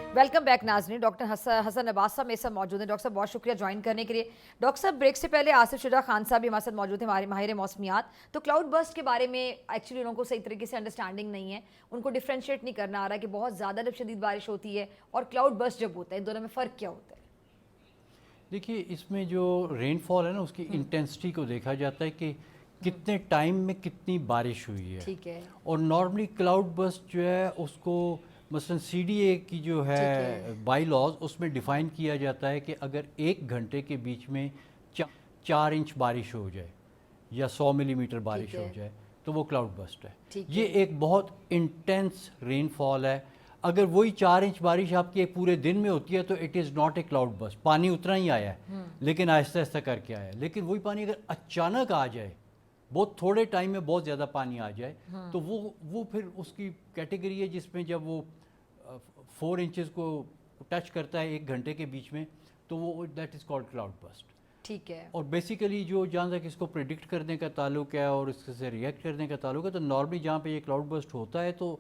Welcome back नाज़रीन। Doctor Hasan Abbas साहब मेरे साथ मौजूद हैं। डॉक्टर साहब बहुत शुक्रिया ज्वाइन करने के लिए। डॉक्टर साहब ब्रेक से पहले आसिफ शुजा खान साहब भी हमारे साथ मौजूद हैं, हमारे माहिर मौसमियात। तो क्लाउड बर्स्ट के बारे में एक्चुअली उनको सही तरीके से अंडरस्टैंडिंग नहीं है, उनको डिफ्रेंशिएट नहीं करना आ रहा कि बहुत ज़्यादा जब शदीद बारिश होती है और क्लाउड बर्स्ट जब होता है, इन दोनों में फ़र्क क्या होता है? देखिए, इसमें जो रेनफॉल है ना, उसकी इंटेंसिटी को देखा जाता है कि कितने टाइम में कितनी बारिश हुई है। ठीक है। और नॉर्मली क्लाउड बर्स्ट जो है उसको मसलन CDA की जो है बाई लॉज उसमें डिफ़ाइन किया जाता है कि अगर 1 घंटे के बीच में 4 इंच बारिश हो जाए या 100 मिलीमीटर बारिश हो जाए तो वो क्लाउड बर्स्ट है। ये एक बहुत इंटेंस रेनफॉल है। अगर वही 4 इंच बारिश आपकी एक पूरे दिन में होती है तो it is not a cloud burst. पानी उतना ही आया है लेकिन आहिस्ता आहिस्ता करके आया है। लेकिन वही पानी अगर अचानक आ जाए, बहुत थोड़े टाइम में बहुत ज़्यादा पानी आ जाए, तो वो फिर उसकी कैटेगरी है जिसमें जब वो 4 इंचेस को टच करता है 1 घंटे के बीच में, तो वो that is called cloud burst. ठीक है। और बेसिकली जो जहाँ तक इसको प्रिडिक्ट करने का ताल्लुक है और इससे रिएक्ट करने का ताल्लुक है, तो नॉर्मली जहाँ पे ये क्लाउड बर्स्ट होता है तो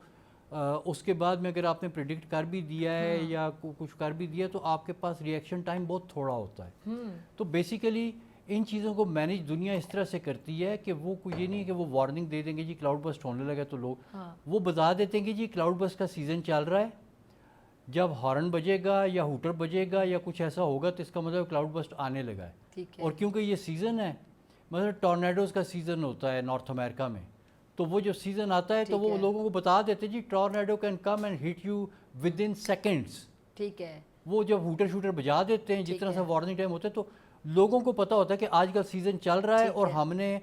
उसके बाद में अगर आपने प्रिडिक्ट कर भी दिया है या कुछ कर भी दिया तो आपके पास रिएक्शन टाइम बहुत थोड़ा होता है। तो बेसिकली इन चीज़ों को मैनेज दुनिया इस तरह से करती है कि वो ये नहीं कि वो वार्निंग दे देंगे जी क्लाउड बर्स्ट होने लगा तो लोग वो बता देते हैं कि जी क्लाउड बर्स्ट का सीज़न चल रहा है, जब हॉर्न बजेगा या हूटर बजेगा या कुछ ऐसा होगा तो इसका मतलब क्लाउड बर्स्ट आने लगा है। ठीक है। और क्योंकि ये सीज़न है, मतलब टॉर्नेडोज़ का सीज़न होता है नॉर्थ अमेरिका में, तो वो जो सीज़न आता है तो वो लोगों को बता देते हैं जी tornado can come and hit you within seconds. ठीक है। वो जब हूटर शूटर बजा देते हैं, जितना सा वार्निंग टाइम होता है, तो लोगों को पता होता है कि आजकल सीज़न चल रहा है और हमने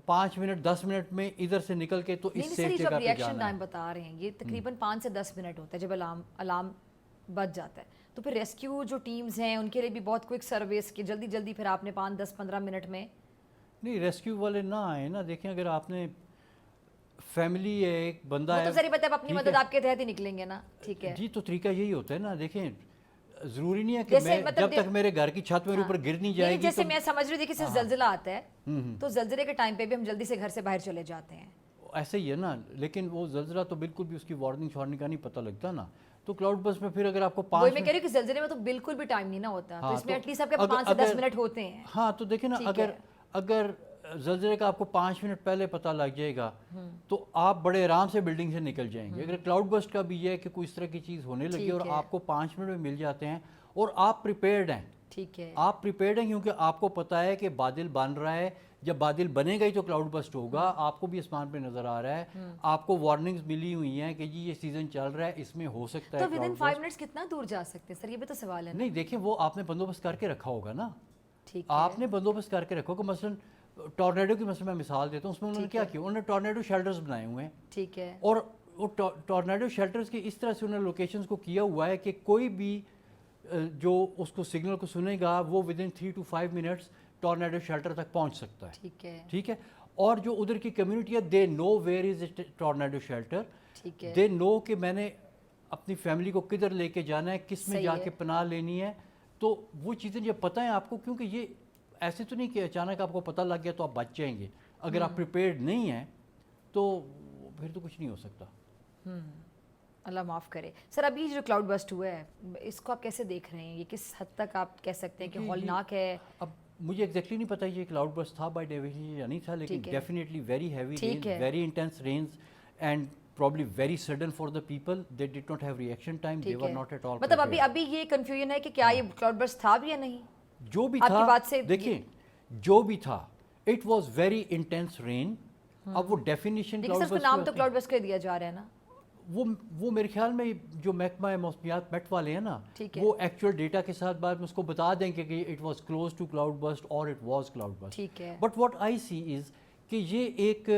5 मिनट 10 मिनट में इधर से निकल के तो इस सेफ जगह पे रिएक्शन टाइम बता रहे हैं ये तकरीबन 5 से 10 मिनट होता है जब अलार्म बज जाता है। तो फिर रेस्क्यू जो टीम्स हैं उनके लिए भी बहुत क्विक सर्विस की जल्दी जल्दी फिर आपने 5 10 15 मिनट में नहीं रेस्क्यू वाले ना आए ना। देखें, अगर आपने फैमिली है, एक बंदा है, तो जरी पता है अपनी मदद आपके तहत ही निकलेंगे ना। ठीक है जी, तो तरीका यही होता है ना। देखें, ज़रूरी नहीं है कि मैं जब तक मेरे घर की छत मेरे ऊपर गिर नहीं जाएगी। जैसे मैं समझ रही थी कि ज़लज़ला आता है तो ज़लज़ले के टाइम पे भी हम जल्दी से घर से बाहर चले जाते हैं, ऐसे ही है ना। लेकिन वो ज़लज़ला तो बिल्कुल भी उसकी वार्निंग शॉर्निंग का नहीं पता लगता ना। तो क्लाउड बर्स्ट में फिर अगर आपको 5 मैं कह रही हूँ कि ज़लज़ले में तो बिल्कुल भी टाइम नहीं ना होता। तो इसमें एटलीस्ट आपके 5 से 10 मिनट होते हैं। हाँ, तो देखिए ना, अगर ज़लज़ले का आपको 5 मिनट पहले पता लग जाएगा तो आप बड़े आराम से बिल्डिंग से निकल जाएंगे। अगर क्लाउड बर्स्ट का भी है कि कोई इस तरह की चीज़ होने लगी और आपको 5 मिनट में मिल जाते हैं और आप प्रिपेयर्ड हैं। ठीक है, आप प्रिपेयर्ड हैं क्योंकि आपको पता है कि बादल बन रहा है, जब बादल बनेगा ही तो क्लाउड बर्स्ट होगा। आपको भी आसमान पे नजर आ रहा है, आपको वार्निंग्स मिली हुई हैं कि जी ये सीजन चल रहा है, इसमें हो सकता है। तो विद इन 5 मिनट्स कितना दूर जा सकते हैं सर? ये भी तो सवाल है। नहीं, देखिए, वो आपने बंदोबस्त करके रखा होगा ना। ठीक है, आपने बंदोबस्त करके रखो कि मसलन टॉर्नेडो की मैं मिसाल देता हूँ, उसमें उन्होंने क्या किया, उन्होंने टॉर्नेडो शेल्टर्स बनाए हुए हैं। ठीक है। और वो टॉर्नेडो शेल्टर्स की इस तरह से उन्होंने लोकेशंस को किया हुआ है कि कोई भी जो उसको सिग्नल को सुनेगा वो with in 3 to 5 minutes tornado shelter तक पहुंच सकता है। ठीक है। और जो उधर की कम्युनिटी है, they know where is a tornado shelter. They know कि मैंने अपनी फैमिली को किधर लेके जाना है, किस में जाके पनाह लेनी है। तो वो चीज़ें जब पता है आपको, क्योंकि ये ऐसे तो नहीं कि अचानक आपको पता लग गया तो आप बच जाएंगे। अगर आप प्रिपेयर्ड नहीं हैं तो फिर तो कुछ नहीं हो सकता। अल्लाह माफ़ करे। सर, अभी जो क्लाउड बर्स्ट हुआ है इसको आप कैसे देख रहे हैं? ये किस हद तक आप कह सकते हैं कि हौलनाक है? अब मुझे एग्जैक्टली नहीं पता ये क्लाउड बर्स्ट था बाय डेफिनेशन या नहीं था, लेकिन definitely very heavy rains, very intense rains and probably very sudden for the people. They did not have reaction time. They were not at all मतलब अभी ये कंफ्यूजन है कि क्या ये क्लाउड बर्स्ट था भी या नहीं। जो भी था, बात से देखिए, जो भी था, it was very intense rain. अब वो डेफिनेशन क्लाउड बर्स्ट, नाम तो क्लाउड बर्स्ट का दिया जा रहा है ना। वो मेरे ख्याल में जो महकमा मौसमियात मेट वाले हैं ना, वो एक्चुअल डेटा के साथ बाद में उसको बता देंगे कि it was close to cloud burst और इट वाज क्लाउड बर्स्ट। ठीक है। But what I see is कि ये एक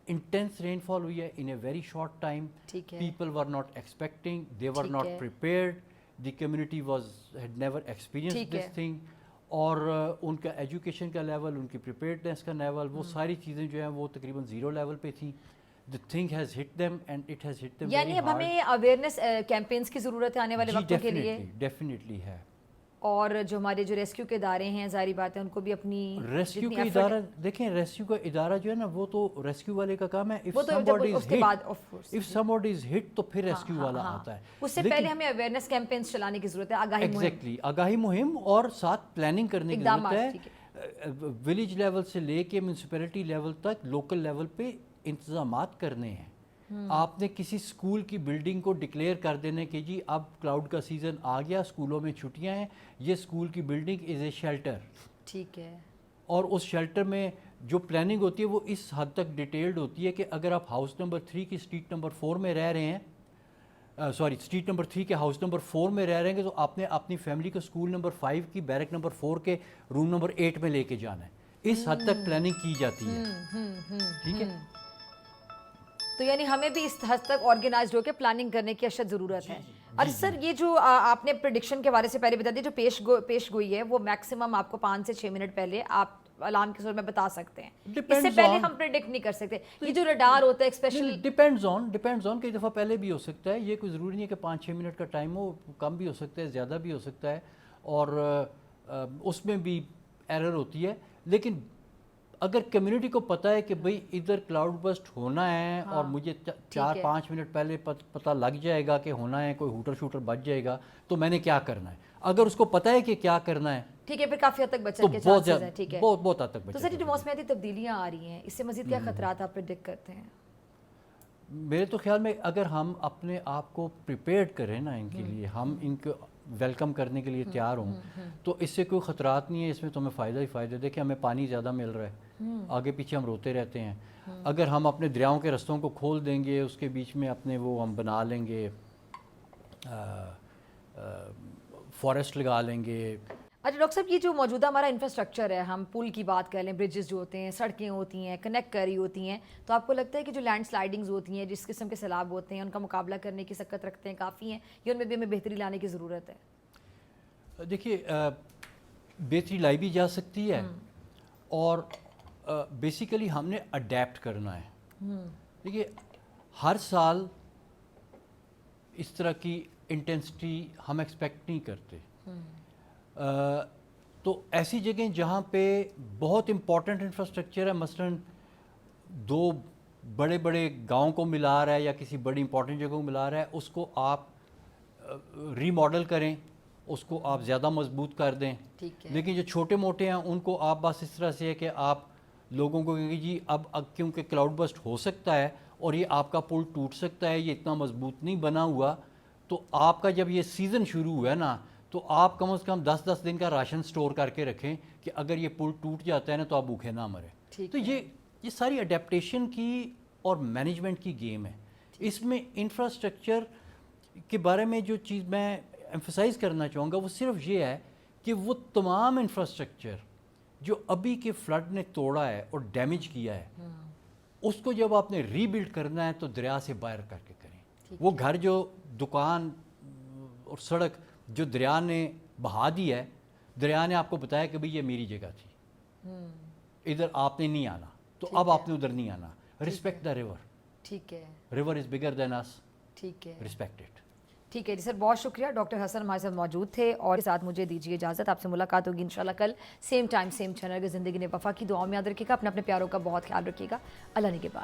इंटेंस रेनफॉल हुई है in a very short time. People were not expecting, they were not prepared, the community had never experienced this thing. और उनका education का लेवल, उनकी प्रिपेयर्डनेस का लेवल, वो सारी चीज़ें जो हैं वो तकरीबन 0 लेवल पे थी। The thing has hit them and it has hit them यानी अब हमें अवेयरनेस कैंपेन्स की ज़रूरत है आने वाले वक्तों के लिए। डेफिनेटली है। اور جو ہمارے جو ریسکیو کے ادارے ہیں ظاہری بات ہے ان کو بھی اپنی ریسکیو کا ادارہ دیکھیں، ریسکیو کا ادارہ جو ہے نا وہ تو ریسکیو والے کا کام ہے. if somebody is hit تو پھر ریسکیو والا آتا ہے. اس سے پہلے ہمیں اویئرنیس کیمپینز چلانے کی ضرورت ہے، آگاہی مہم. ایگزیکٹلی، آگاہی مہم اور ساتھ پلاننگ کرنے کی ضرورت ہے. ولیج لیول سے لے کے میونسپلٹی لیول تک لوکل لیول پہ انتظامات کرنے ہیں. آپ نے کسی اسکول کی بلڈنگ کو ڈکلیئر کر دینے کہ جی اب کلاؤڈ کا سیزن آ گیا، اسکولوں میں چھٹیاں ہیں، یہ اسکول کی بلڈنگ از اے شیلٹر. ٹھیک ہے. اور اس شیلٹر میں جو پلاننگ ہوتی ہے وہ اس حد تک ڈیٹیلڈ ہوتی ہے کہ اگر آپ ہاؤس نمبر 3 کی اسٹریٹ نمبر 4 میں رہ رہے ہیں، اسٹریٹ نمبر 3 کے ہاؤس نمبر 4 میں رہ رہے ہیں، تو آپ نے اپنی فیملی کو اسکول نمبر 5 کی بیرک نمبر 4 کے روم نمبر 8 میں لے کے جانا ہے. اس حد تک پلاننگ کی جاتی ہے. ٹھیک ہے. تو یعنی ہمیں بھی اس حد تک آرگنائزڈ ہو کے پلاننگ کرنے کی اشد ضرورت ہے. اور سر یہ جو آپ نے پریڈکشن کے بارے سے پہلے بتا دیا، جو پیش گوئی ہے وہ میکسیمم آپ کو 5 سے 6 منٹ پہلے آپ الارم کے صورت میں بتا سکتے ہیں. اس سے پہلے ہم پریڈکٹ نہیں کر سکتے. یہ جو ریڈار ہوتا ہے اسپیشلی ڈیپینڈز آن کئی دفعہ پہلے بھی ہو سکتا ہے. یہ کوئی ضروری نہیں ہے کہ 5-6 منٹ کا ٹائم ہو، کم بھی ہو سکتا ہے، زیادہ بھی ہو سکتا ہے، اور اس میں بھی ایرر ہوتی ہے. لیکن اگر کمیونٹی کو پتہ ہے کہ بھئی ادھر کلاؤڈ برسٹ ہونا ہے اور مجھے 4-5 منٹ پہلے پتہ لگ جائے گا کہ ہونا ہے، کوئی ہوٹر شوٹر بچ جائے گا، تو میں نے کیا کرنا ہے. اگر اس کو پتہ ہے کہ کیا کرنا ہے، ٹھیک ہے، پھر کافی حد تک بچت کے چانسز ہیں. ٹھیک ہے، بہت حد تک بچت. تو سر یہ جو موسمیاتی تبدیلیاں آ رہی ہیں، اس سے مزید کیا خطرات آپ پریڈکٹ کرتے ہیں؟ میرے تو خیال میں اگر ہم اپنے آپ کو پریپیئرڈ کریں نا ان کے لیے، ہم ان کو ویلکم کرنے کے لیے تیار ہوں، تو اس سے کوئی خطرات نہیں ہے. اس میں تو ہمیں فائدہ ہی فائدہ. دیکھیں ہمیں پانی زیادہ مل رہا ہے، آگے پیچھے ہم روتے رہتے ہیں. اگر ہم اپنے دریاؤں کے رستوں کو کھول دیں گے، اس کے بیچ میں اپنے وہ ہم بنا لیں گے، فارسٹ لگا لیں گے. اچھا ڈاکٹر صاحب، یہ جو موجودہ ہمارا انفراسٹرکچر ہے، ہم پل کی بات کر لیں، برجز جو ہوتے ہیں، سڑکیں ہوتی ہیں، کنیکٹ کر رہی ہوتی ہیں، تو آپ کو لگتا ہے کہ جو لینڈ سلائڈنگز ہوتی ہیں، جس قسم کے سیلاب ہوتے ہیں، ان کا مقابلہ کرنے کی سکت رکھتے ہیں، کافی ہیں، یا ان میں بھی ہمیں بہتری لانے کی ضرورت ہے؟ دیکھیے بہتری لائی بھی جا سکتی ہے، اور بیسیکلی ہم نے اڈیپٹ کرنا ہے. دیکھیے ہر سال اس طرح کی انٹینسٹی ہم ایکسپیکٹ نہیں کرتے. تو ایسی جگہیں جہاں پہ بہت امپورٹنٹ انفراسٹرکچر ہے، مثلاً 2 بڑے بڑے گاؤں کو ملا رہا ہے یا کسی بڑی امپورٹنٹ جگہ کو ملا رہا ہے، اس کو آپ ری ماڈل کریں، اس کو آپ زیادہ مضبوط کر دیں. لیکن جو چھوٹے موٹے ہیں ان کو آپ بس اس طرح سے ہے کہ آپ لوگوں کو کہیں گے جی اب کیونکہ کلاؤڈ برسٹ ہو سکتا ہے اور یہ آپ کا پل ٹوٹ سکتا ہے، یہ اتنا مضبوط نہیں بنا ہوا، تو آپ کا جب یہ سیزن شروع ہوا ہے نا، تو آپ کم از کم 10-10 دن کا راشن سٹور کر کے رکھیں کہ اگر یہ پل ٹوٹ جاتا ہے نا تو آپ بھوکے نہ مریں. تو یہ ساری اڈیپٹیشن کی اور مینجمنٹ کی گیم ہے. اس میں انفراسٹرکچر کے بارے میں جو چیز میں ایمفسائز کرنا چاہوں گا وہ صرف یہ ہے کہ وہ تمام انفراسٹرکچر جو ابھی کے فلڈ نے توڑا ہے اور ڈیمیج کیا ہے، اس کو جب آپ نے ری بلڈ کرنا ہے تو دریا سے باہر کر کے کریں. وہ گھر جو دکان اور سڑک جو دریا نے بہا دی ہے، دریا نے آپ کو بتایا کہ بھئی یہ میری جگہ تھی، ادھر آپ نے نہیں آنا، تو اب آپ نے ادھر نہیں آنا. Respect the river. ٹھیک ہے. ریور از بگر دین اس. ٹھیک ہے. Respect it. ٹھیک ہے جی سر، بہت شکریہ. ڈاکٹر حسن ہمارے ساتھ موجود تھے، اور اس ساتھ مجھے دیجیے اجازت. آپ سے ملاقات ہوگی انشاءاللہ کل سیم ٹائم سیم چینل. اگر زندگی نے وفا کی، دعاؤں میں یاد رکھیے گا. اپنے پیاروں کا بہت خیال رکھیے گا. اللہ نگہبان.